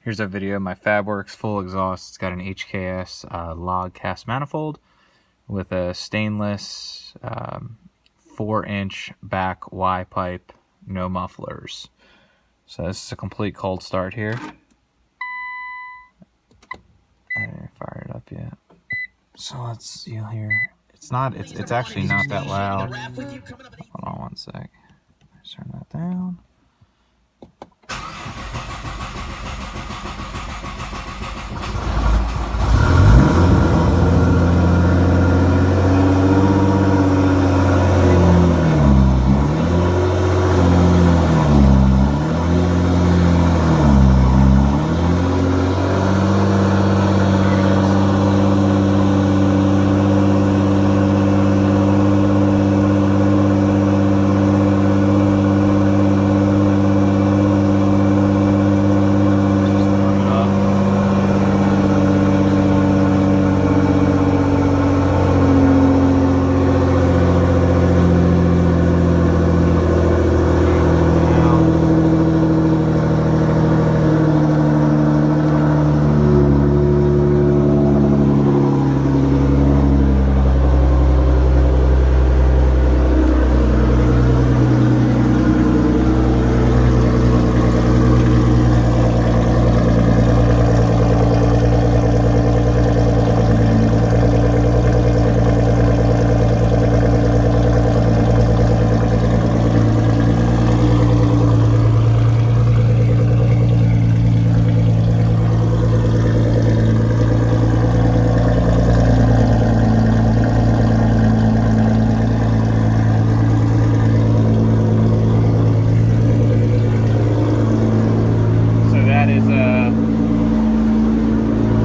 Here's a video of my Fabworxs full exhaust. It's got an HKS log cast manifold with a stainless 4-inch back Y pipe, no mufflers. So this is a complete cold start here. I didn't fire it up yet. So you'll hear, it's actually not that loud. Hold on one sec. Let's turn that down.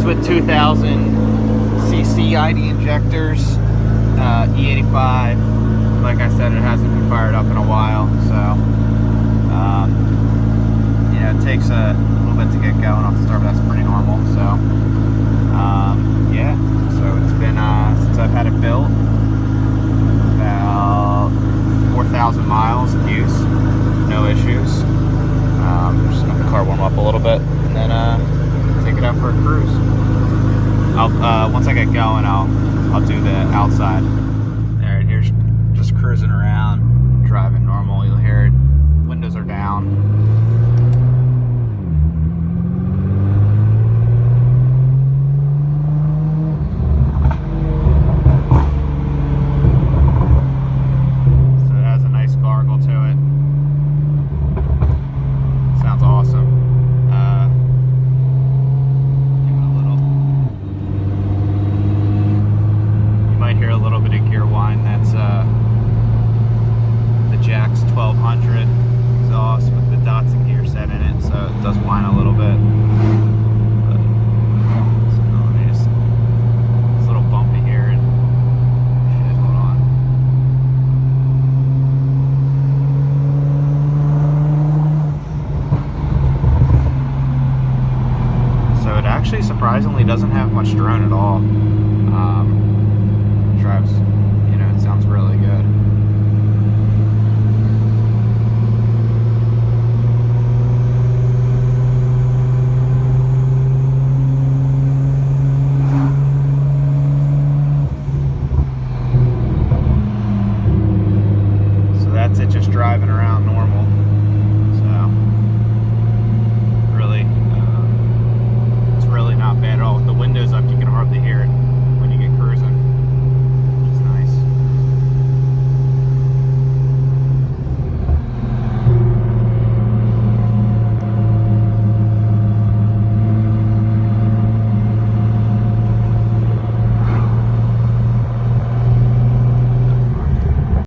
With 2000 cc ID injecters, E85. Like I said, it hasn't been fired up in a while, so it takes a little bit to get going off the start, but that's pretty normal. So yeah, so it's been since I've had it built, about 4,000 miles in use, no issues. Just let the car warm up a little bit, and then take it out for a cruise. Once I get going, I'll do the outside. Alright, here's just cruising around, driving normal. You'll hear it. Windows are down. So it has a nice gargle to it. Sounds awesome. Hear a little bit of gear whine. That's the Jack's 1200 exhaust with the Datsun gear set in it, so it does whine a little bit. But it's a little bumpy here. And shit, hold on. So it actually surprisingly doesn't have much drone at all. Drives